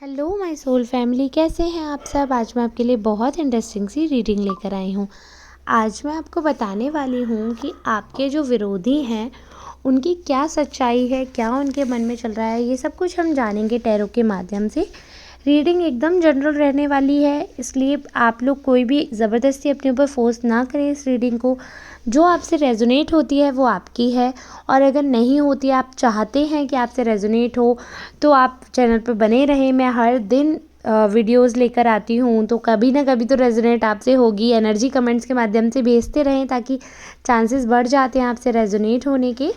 Hello my soul family, कैसे हैं आप सब। आज मैं आपके लिए बहुत इंटरेस्टिंग सी रीडिंग लेकर आई हूँ। आज मैं आपको बताने वाली हूँ कि आपके जो विरोधी हैं उनकी क्या सच्चाई है, क्या उनके मन में चल रहा है। ये सब कुछ हम जानेंगे टैरो के माध्यम से। रीडिंग एकदम जनरल रहने वाली है, इसलिए आप लोग कोई भी ज़बरदस्ती अपने ऊपर फोर्स ना करें इस रीडिंग को। जो आपसे रेजोनेट होती है वो आपकी है, और अगर नहीं होती, आप चाहते हैं कि आपसे रेजोनेट हो, तो आप चैनल पर बने रहें। मैं हर दिन वीडियोस लेकर आती हूँ, तो कभी ना कभी तो रेजोनेट आपसे होगी। एनर्जी कमेंट्स के माध्यम से भेजते रहें ताकि चांसेस बढ़ जाते हैं आपसे रेजोनेट होने के।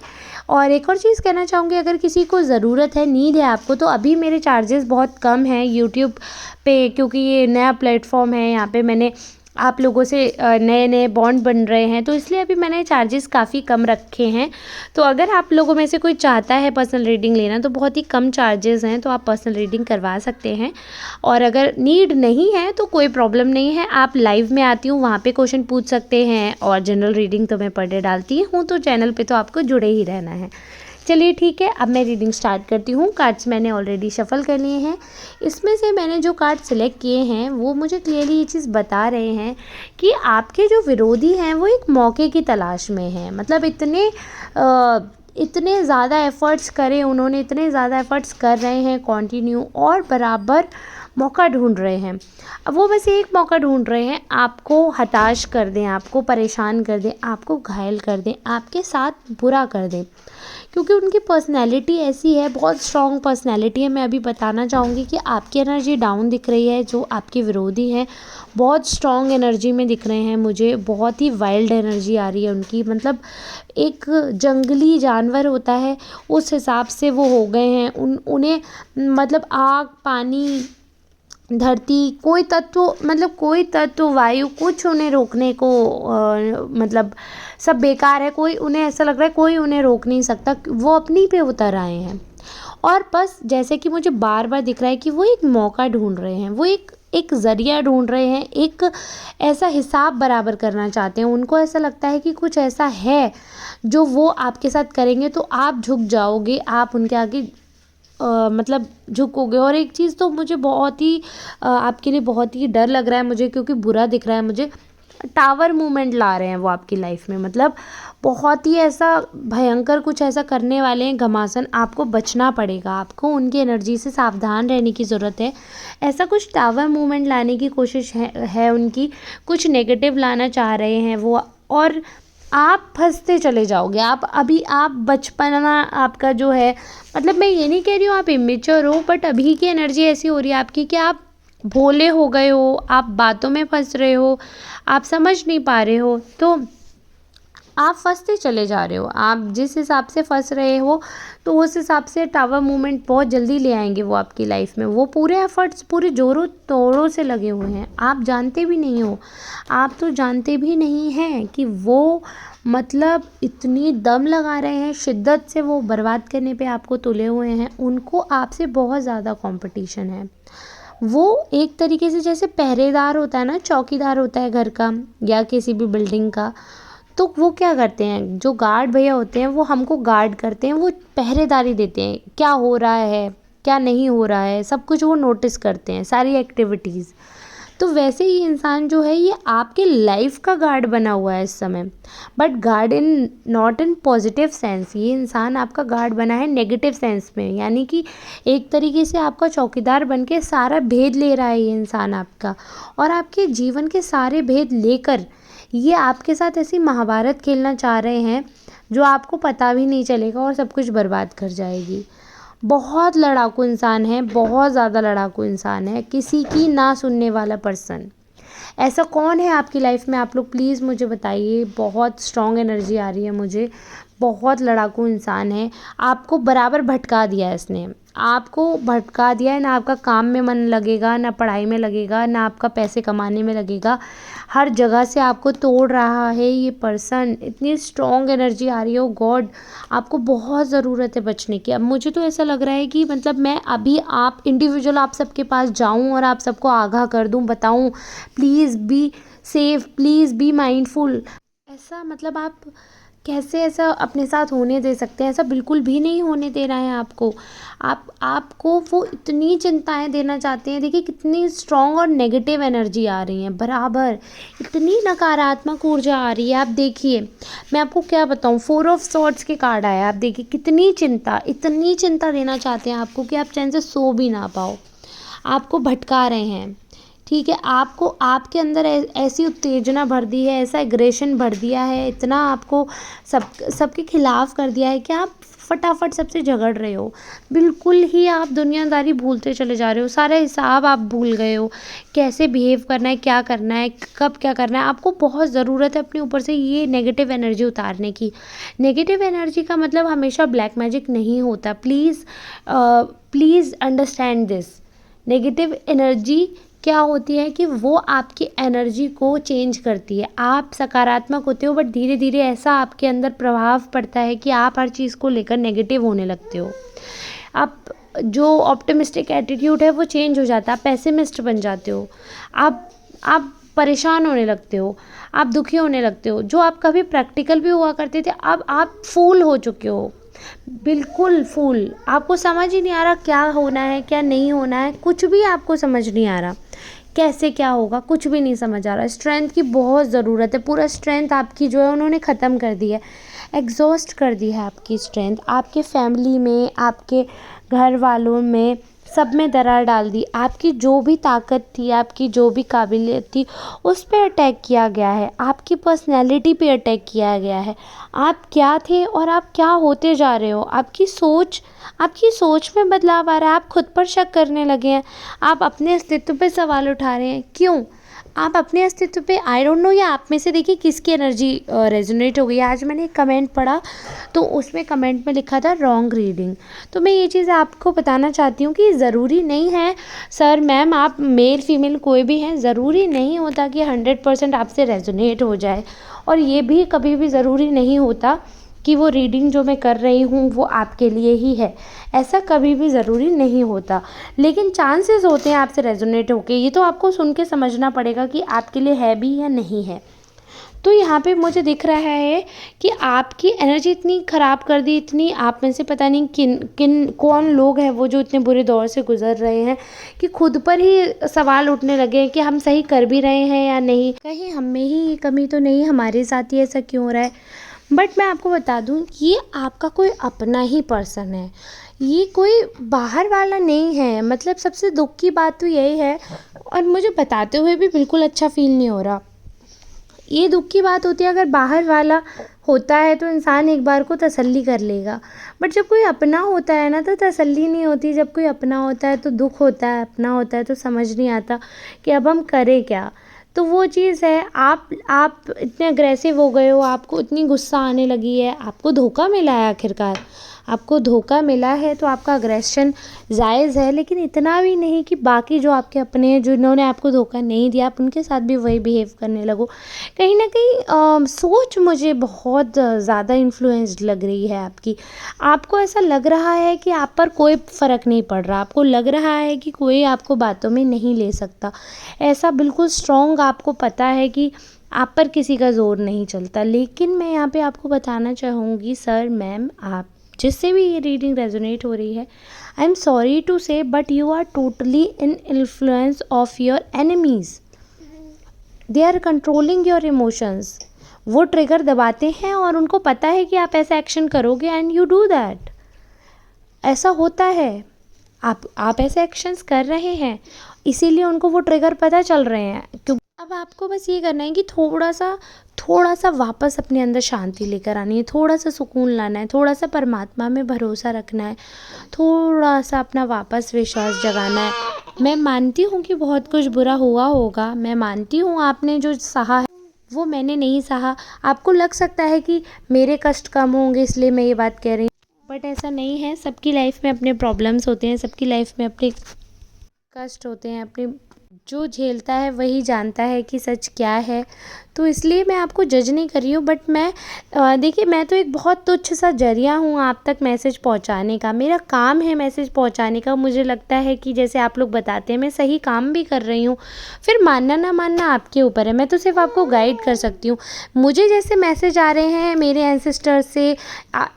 और एक और चीज़ कहना चाहूँगी, अगर किसी को ज़रूरत है, नीड है आपको, तो अभी मेरे चार्जेस बहुत कम हैं यूट्यूब पे, क्योंकि ये नया प्लेटफॉर्म है। यहाँ पे मैंने आप लोगों से नए नए बॉन्ड बन रहे हैं, तो इसलिए अभी मैंने चार्जेस काफ़ी कम रखे हैं। तो अगर आप लोगों में से कोई चाहता है पर्सनल रीडिंग लेना, तो बहुत ही कम चार्जेस हैं, तो आप पर्सनल रीडिंग करवा सकते हैं। और अगर नीड नहीं है तो कोई प्रॉब्लम नहीं है, आप लाइव में आती हूँ, वहाँ पे क्वेश्चन पूछ सकते हैं। और जनरल रीडिंग तो मैं पर डे डालती हूँ, तो चैनल पे तो आपको जुड़े ही रहना है। चलिए ठीक है, अब मैं रीडिंग स्टार्ट करती हूँ। कार्ड्स मैंने ऑलरेडी शफल कर लिए हैं। इसमें से मैंने जो कार्ड सिलेक्ट किए हैं वो मुझे क्लियरली ये चीज़ बता रहे हैं कि आपके जो विरोधी हैं वो एक मौके की तलाश में हैं। मतलब इतने ज़्यादा एफ़र्ट्स करे उन्होंने, इतने ज़्यादा एफ़र्ट्स कर रहे हैं कंटिन्यू, और बराबर मौका ढूंढ रहे हैं। अब वो बस एक मौका ढूंढ रहे हैं, आपको हताश कर दें, आपको परेशान कर दें, आपको घायल कर दें, आपके साथ बुरा कर दें। क्योंकि उनकी पर्सनैलिटी ऐसी है, बहुत स्ट्रॉन्ग पर्सनैलिटी है। मैं अभी बताना चाहूँगी कि आपकी एनर्जी डाउन दिख रही है, जो आपके विरोधी हैं बहुत स्ट्रॉन्ग एनर्जी में दिख रहे हैं मुझे। बहुत ही वाइल्ड एनर्जी आ रही है उनकी, मतलब एक जंगली जानवर होता है उस हिसाब से वो हो गए हैं। उन्हें मतलब आग, पानी, धरती, कोई तत्व वायु, कुछ उन्हें रोकने को मतलब सब बेकार है। कोई उन्हें, ऐसा लग रहा है कोई उन्हें रोक नहीं सकता, वो अपनी पे उतर आए हैं। और बस जैसे कि मुझे बार बार दिख रहा है कि वो एक मौका ढूंढ रहे हैं, वो एक ज़रिया ढूंढ रहे हैं, एक ऐसा हिसाब बराबर करना चाहते हैं। उनको ऐसा लगता है कि कुछ ऐसा है जो वो आपके साथ करेंगे तो आप झुक जाओगे, आप उनके आगे मतलब झुकोगे। और एक चीज़ तो मुझे बहुत ही आपके लिए बहुत ही डर लग रहा है मुझे, क्योंकि बुरा दिख रहा है मुझे। टावर मूवमेंट ला रहे हैं वो आपकी लाइफ में, मतलब बहुत ही ऐसा भयंकर कुछ ऐसा करने वाले हैं, घमासान। आपको बचना पड़ेगा, आपको उनकी एनर्जी से सावधान रहने की ज़रूरत है। ऐसा कुछ टावर मूवमेंट लाने की कोशिश है उनकी, कुछ नेगेटिव लाना चाह रहे हैं वो, और आप फंसते चले जाओगे। आप बचपना आपका जो है, मतलब मैं ये नहीं कह रही हूँ आप इमेच्योर हो, बट अभी की एनर्जी ऐसी हो रही है आपकी कि आप भोले हो गए हो, आप बातों में फंस रहे हो, आप समझ नहीं पा रहे हो, तो आप फंसते चले जा रहे हो। आप जिस हिसाब से फंस रहे हो, तो उस हिसाब से टावर मूवमेंट बहुत जल्दी ले आएंगे वो आपकी लाइफ में। वो पूरे एफर्ट्स पूरे ज़ोरों तोड़ों से लगे हुए हैं, आप जानते भी नहीं हो। आप तो जानते भी नहीं हैं कि वो मतलब इतनी दम लगा रहे हैं, शिद्दत से वो बर्बाद करने पे आपको तुले हुए हैं। उनको आपसे बहुत ज़्यादा कंपटीशन है। वो एक तरीके से जैसे पहरेदार होता है ना, चौकीदार होता है घर का या किसी भी बिल्डिंग का, तो वो क्या करते हैं, जो गार्ड भैया होते हैं वो हमको गार्ड करते हैं, वो पहरेदारी देते हैं, क्या हो रहा है क्या नहीं हो रहा है सब कुछ वो नोटिस करते हैं, सारी एक्टिविटीज़। तो वैसे ही इंसान जो है ये आपके लाइफ का गार्ड बना हुआ है इस समय, but guard in not in positive sense. ये इंसान आपका गार्ड बना है नेगेटिव सेंस में, यानी कि एक तरीके से आपका चौकीदार बन के सारा भेद ले रहा है ये इंसान आपका, और आपके जीवन के सारे भेद लेकर ये आपके साथ ऐसी महाभारत खेलना चाह रहे हैं जो आपको पता भी नहीं चलेगा और सब कुछ बर्बाद कर जाएगी। बहुत लड़ाकू इंसान है, बहुत ज़्यादा लड़ाकू इंसान है, किसी की ना सुनने वाला पर्सन। ऐसा कौन है आपकी लाइफ में, आप लोग प्लीज़ मुझे बताइए। बहुत स्ट्रॉन्ग एनर्जी आ रही है मुझे, बहुत लड़ाकू इंसान है। आपको बराबर भटका दिया है इसने, आपको भटका दिया है। ना आपका काम में मन लगेगा, ना पढ़ाई में लगेगा, ना आपका पैसे कमाने में लगेगा। हर जगह से आपको तोड़ रहा है ये पर्सन। इतनी स्ट्रॉन्ग एनर्जी आ रही है, ओ गॉड, आपको बहुत ज़रूरत है बचने की। अब मुझे तो ऐसा लग रहा है कि मतलब मैं अभी आप इंडिविजुअल आप सबके पास जाऊं और आप सबको आगाह कर दूं, बताऊं please be safe, please be mindful. ऐसा मतलब आप कैसे ऐसा अपने साथ होने दे सकते हैं? ऐसा बिल्कुल भी नहीं होने देना है आपको। आपको वो इतनी चिंताएँ देना चाहते हैं, देखिए कितनी स्ट्रॉन्ग और नेगेटिव एनर्जी आ रही है बराबर, इतनी नकारात्मक ऊर्जा आ रही है। आप देखिए, मैं आपको क्या बताऊँ, 4 ऑफ सॉर्ड्स के कार्ड आए, आप देखिए कितनी चिंता, इतनी चिंता देना चाहते हैं आपको कि आप चैन से सो भी ना पाओ। आपको भटका रहे हैं, ठीक है? आपको आपके अंदर ऐसी उत्तेजना भर दी है, ऐसा एग्रेशन भर दिया है, इतना आपको सबके खिलाफ कर दिया है कि आप फटाफट सबसे झगड़ रहे हो। बिल्कुल ही आप दुनियादारी भूलते चले जा रहे हो, सारा हिसाब आप भूल गए हो, कैसे बिहेव करना है, क्या करना है, कब क्या करना है। आपको बहुत ज़रूरत है अपने ऊपर से ये नेगेटिव एनर्जी उतारने की। नेगेटिव एनर्जी का मतलब हमेशा ब्लैक मैजिक नहीं होता। Please understand this. Negative energy क्या होती है कि वो आपकी एनर्जी को चेंज करती है। आप सकारात्मक होते हो, बट धीरे धीरे ऐसा आपके अंदर प्रभाव पड़ता है कि आप हर चीज़ को लेकर नेगेटिव होने लगते हो। आप जो ऑप्टिमिस्टिक एटीट्यूड है वो चेंज हो जाता है, आप पेसिमिस्ट बन जाते हो। आप परेशान होने लगते हो, आप दुखी होने लगते हो। जो आप कभी प्रैक्टिकल भी हुआ करते थे, अब आप फूल हो चुके हो, बिल्कुल फूल। आपको समझ ही नहीं आ रहा क्या होना है, क्या नहीं होना है, कुछ भी आपको समझ नहीं आ रहा। कैसे क्या होगा कुछ भी नहीं समझ आ रहा। स्ट्रेंथ की बहुत ज़रूरत है, पूरा स्ट्रेंथ आपकी जो है उन्होंने ख़त्म कर दी है, एग्जॉस्ट कर दी है आपकी स्ट्रेंथ। आपके फैमिली में, आपके घर वालों में, सब में दरार डाल दी। आपकी जो भी ताकत थी, आपकी जो भी काबिलियत थी, उस पे अटैक किया गया है। आपकी पर्सनैलिटी पे अटैक किया गया है। आप क्या थे और आप क्या होते जा रहे हो। आपकी सोच में बदलाव आ रहा है। आप खुद पर शक करने लगे हैं। आप अपने अस्तित्व पे सवाल उठा रहे हैं। क्यों? आप अपने अस्तित्व पे, आई डोंट नो, या आप में से देखिए किसकी एनर्जी रेजोनेट हो गई है। आज मैंने एक कमेंट पढ़ा, तो उसमें कमेंट में लिखा था रॉन्ग रीडिंग। तो मैं ये चीज़ आपको बताना चाहती हूँ कि ज़रूरी नहीं है सर मैम, आप मेल फीमेल कोई भी हैं, ज़रूरी नहीं होता कि 100% आपसे रेजोनेट हो जाए। और ये भी कभी भी ज़रूरी नहीं होता कि वो रीडिंग जो मैं कर रही हूँ वो आपके लिए ही है। ऐसा कभी भी ज़रूरी नहीं होता, लेकिन चांसेस होते हैं आपसे रेजोनेट होके। ये तो आपको सुन के समझना पड़ेगा कि आपके लिए है भी या नहीं है। तो यहाँ पे मुझे दिख रहा है कि आपकी एनर्जी इतनी ख़राब कर दी, इतनी, आप में से पता नहीं कौन लोग हैं वो जो इतने बुरे दौर से गुजर रहे हैं कि खुद पर ही सवाल उठने लगे हैं कि हम सही कर भी रहे हैं या नहीं, कहीं हम में ही ये कमी तो नहीं, हमारे साथ ही ऐसा क्यों हो रहा है। बट मैं आपको बता दूं, ये आपका कोई अपना ही पर्सन है, ये कोई बाहर वाला नहीं है। मतलब सबसे दुख की बात तो यही है, और मुझे बताते हुए भी बिल्कुल अच्छा फील नहीं हो रहा। ये दुख की बात होती है, अगर बाहर वाला होता है तो इंसान एक बार को तसल्ली कर लेगा, बट जब कोई अपना होता है ना तो तसल्ली नहीं होती। जब कोई अपना होता है तो दुख होता है, अपना होता है तो समझ नहीं आता कि अब हम करें क्या। तो वो चीज़ है, आप इतने अग्रेसिव हो गए हो, आपको इतनी गुस्सा आने लगी है, आपको धोखा मिला है। आखिरकार आपको धोखा मिला है तो आपका अग्रेशन जायज़ है, लेकिन इतना भी नहीं कि बाकी जो आपके अपने हैं, जिन्होंने आपको धोखा नहीं दिया, आप उनके साथ भी वही बिहेव करने लगो। कहीं ना कहीं सोच मुझे बहुत ज़्यादा इन्फ्लुएंस्ड लग रही है आपकी। आपको ऐसा लग रहा है कि आप पर कोई फ़र्क नहीं पड़ रहा, आपको लग रहा है कि कोई आपको बातों में नहीं ले सकता। ऐसा बिल्कुल स्ट्रॉन्ग आपको पता है कि आप पर किसी का ज़ोर नहीं चलता। लेकिन मैं यहाँ पे आपको बताना चाहूँगी सर मैम, आप जिससे भी ये रीडिंग रेजोनेट हो रही है, I am sorry to say but you are totally in influence of your enemies. They are controlling your emotions. वो ट्रिगर दबाते हैं और उनको पता है कि आप ऐसा एक्शन करोगे एंड यू डू दैट। ऐसा होता है, आप ऐसे एक्शंस कर रहे हैं, इसीलिए उनको वो ट्रिगर पता चल रहे हैं। क्योंकि अब आपको बस ये करना है कि थोड़ा सा वापस अपने अंदर शांति लेकर आनी है, थोड़ा सा सुकून लाना है, थोड़ा सा परमात्मा में भरोसा रखना है, थोड़ा सा अपना वापस विश्वास जगाना है। मैं मानती हूँ कि बहुत कुछ बुरा हुआ होगा, मैं मानती हूँ आपने जो सहा है वो मैंने नहीं सहा। आपको लग सकता है कि मेरे कष्ट कम होंगे इसलिए मैं ये बात कह रही हूँ, बट ऐसा नहीं है। सबकी लाइफ में अपने प्रॉब्लम्स होते हैं, सबकी लाइफ में अपने कष्ट होते हैं, अपने जो झेलता है वही जानता है कि सच क्या है। तो इसलिए मैं आपको जज नहीं कर रही हूँ, बट मैं देखिए, मैं तो एक बहुत तुच्छ सा ज़रिया हूँ आप तक मैसेज पहुँचाने का। मेरा काम है मैसेज पहुँचाने का। मुझे लगता है कि जैसे आप लोग बताते हैं मैं सही काम भी कर रही हूँ। फिर मानना ना मानना आपके ऊपर है, मैं तो सिर्फ आपको गाइड कर सकती हूँ। मुझे जैसे मैसेज आ रहे हैं मेरे एंसेस्टर से,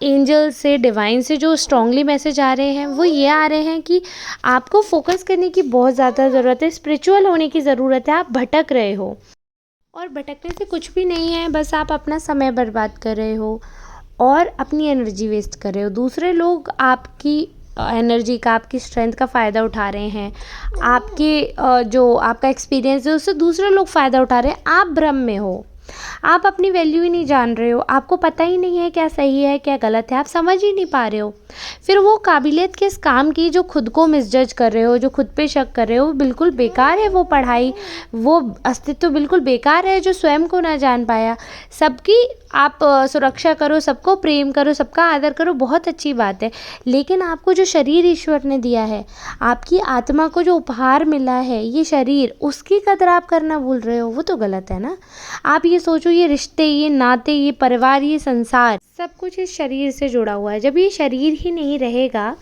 एंजल से, डिवाइन से, जो स्ट्रांगली मैसेज आ रहे हैं वो ये आ रहे हैं कि आपको फोकस करने की बहुत ज़्यादा ज़रूरत है, स्पिरिचुअल होने की ज़रूरत है। आप भटक रहे हो और भटकने से कुछ भी नहीं है, बस आप अपना समय बर्बाद कर रहे हो और अपनी एनर्जी वेस्ट कर रहे हो। दूसरे लोग आपकी एनर्जी का, आपकी स्ट्रेंथ का फ़ायदा उठा रहे हैं। आपके जो आपका एक्सपीरियंस है उससे दूसरे लोग फ़ायदा उठा रहे हैं। आप भ्रम में हो, आप अपनी वैल्यू ही नहीं जान रहे हो, आपको पता ही नहीं है क्या सही है क्या गलत है, आप समझ ही नहीं पा रहे हो। फिर वो काबिलियत किस काम की जो खुद को मिसजज कर रहे हो, जो खुद पे शक कर रहे हो, बिल्कुल बेकार है वो पढ़ाई, वो अस्तित्व बिल्कुल बेकार है जो स्वयं को ना जान पाया। सबकी आप सुरक्षा करो, सबको प्रेम करो, सबका आदर करो, बहुत अच्छी बात है। लेकिन आपको जो शरीर ईश्वर ने दिया है, आपकी आत्मा को जो उपहार मिला है ये शरीर, उसकी कदर आप करना भूल रहे हो, वो तो गलत है ना। आप ये सोचो, ये रिश्ते, ये नाते, ये परिवार, ये संसार, सब कुछ इस शरीर से जुड़ा हुआ है। जब ये शरीर ही नहीं रहेगा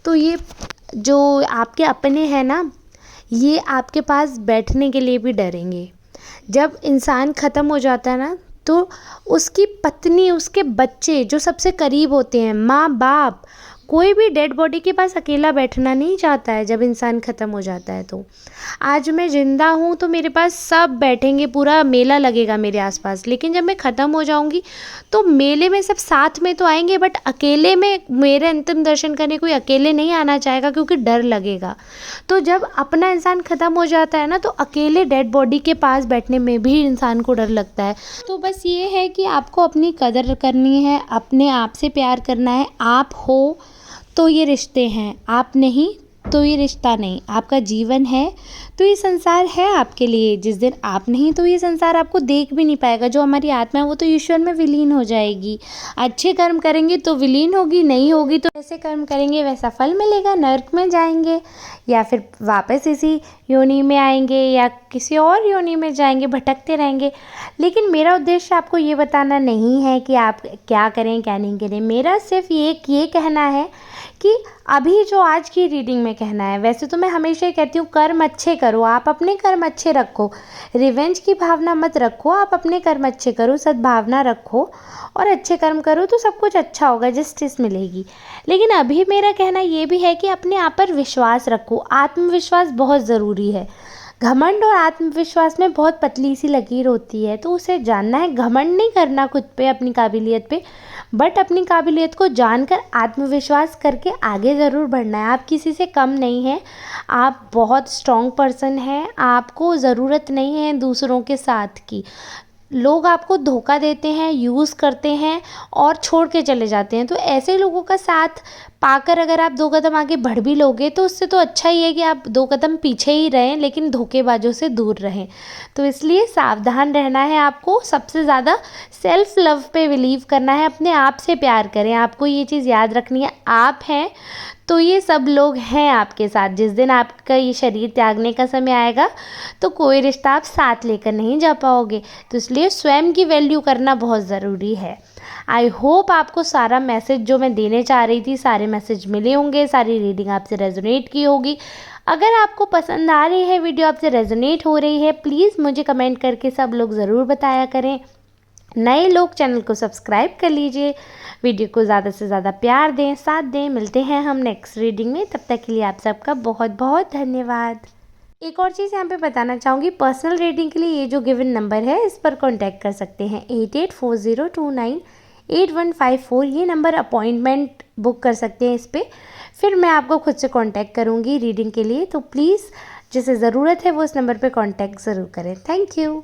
तो ये जो आपके अपने हैं ना, ये आपके पास बैठने के लिए भी डरेंगे। जब इंसान ख़त्म हो जाता है ना, तो उसकी पत्नी, उसके बच्चे जो सबसे करीब होते हैं, माँ बाप, कोई भी डेड बॉडी के पास अकेला बैठना नहीं चाहता है जब इंसान ख़त्म हो जाता है। तो आज मैं ज़िंदा हूँ तो मेरे पास सब बैठेंगे, पूरा मेला लगेगा मेरे आसपास, लेकिन जब मैं ख़त्म हो जाऊँगी तो मेले में सब साथ में तो आएंगे, बट अकेले में मेरे अंतिम दर्शन करने कोई अकेले नहीं आना चाहेगा क्योंकि डर लगेगा। तो जब अपना इंसान ख़त्म हो जाता है ना, तो अकेले डेड बॉडी के पास बैठने में भी इंसान को डर लगता है। तो बस ये है कि आपको अपनी कदर करनी है, अपने आप से प्यार करना है। आप हो तो ये रिश्ते हैं, आप नहीं तो ये रिश्ता नहीं। आपका जीवन है तो ये संसार है आपके लिए। जिस दिन आप नहीं तो ये संसार आपको देख भी नहीं पाएगा। जो हमारी आत्मा है वो तो ईश्वर में विलीन हो जाएगी। अच्छे कर्म करेंगे तो विलीन होगी, नहीं होगी तो जैसे कर्म करेंगे वैसा फल मिलेगा, नर्क में जाएंगे या फिर वापस इसी योनि में आएंगे या किसी और योनि में जाएंगे, भटकते रहेंगे। लेकिन मेरा उद्देश्य आपको ये बताना नहीं है कि आप क्या करें क्या नहीं करें। मेरा सिर्फ ये कहना है कि अभी जो आज की रीडिंग में कहना है, वैसे तो मैं हमेशा ही कहती हूँ कर्म अच्छे करो, आप अपने कर्म अच्छे रखो, रिवेंज की भावना मत रखो, आप अपने कर्म अच्छे करो, सद्भावना रखो और अच्छे कर्म करो तो सब कुछ अच्छा होगा, जस्टिस मिलेगी। लेकिन अभी मेरा कहना ये भी है कि अपने आप पर विश्वास रखो। आत्मविश्वास बहुत ज़रूरी है। घमंड और आत्मविश्वास में बहुत पतली सी लकीर होती है, तो उसे जानना है। घमंड नहीं करना खुद पे, अपनी काबिलियत पे, बट अपनी काबिलियत को जानकर आत्मविश्वास करके आगे ज़रूर बढ़ना है। आप किसी से कम नहीं हैं, आप बहुत स्ट्रॉन्ग पर्सन हैं। आपको ज़रूरत नहीं है दूसरों के साथ की। लोग आपको धोखा देते हैं, यूज़ करते हैं और छोड़ के चले जाते हैं। तो ऐसे लोगों का साथ पाकर अगर आप 2 कदम आगे बढ़ भी लोगे तो उससे तो अच्छा ही है कि आप 2 कदम पीछे ही रहें, लेकिन धोखेबाजों से दूर रहें। तो इसलिए सावधान रहना है आपको। सबसे ज़्यादा सेल्फ लव पे बिलीव करना है, अपने आप से प्यार करें। आपको ये चीज़ याद रखनी है, आप हैं तो ये सब लोग हैं आपके साथ। जिस दिन आपका ये शरीर त्यागने का समय आएगा तो कोई रिश्ता आप साथ लेकर नहीं जा पाओगे। तो इसलिए स्वयं की वैल्यू करना बहुत ज़रूरी है। आई होप आपको सारा मैसेज जो मैं देने चाह रही थी, सारे मैसेज मिले होंगे, सारी रीडिंग आपसे रेजोनेट की होगी। अगर आपको पसंद आ रही है वीडियो, आपसे रेजोनेट हो रही है, प्लीज़ मुझे कमेंट करके सब लोग ज़रूर बताया करें। नए लोग चैनल को सब्सक्राइब कर लीजिए, वीडियो को ज़्यादा से ज़्यादा प्यार दें, साथ दें। मिलते हैं हम नेक्स्ट रीडिंग में, तब तक के लिए आप सबका बहुत बहुत धन्यवाद। एक और चीज़ यहाँ पे बताना चाहूँगी, पर्सनल रीडिंग के लिए ये जो गिवन नंबर है इस पर कांटेक्ट कर सकते हैं, 8840298154। ये नंबर अपॉइंटमेंट बुक कर सकते हैं इस पर। फिर मैं आपको खुद से कांटेक्ट करूँगी रीडिंग के लिए। तो प्लीज़ जिसे ज़रूरत है वो इस नंबर पर कांटेक्ट ज़रूर करें। Thank you.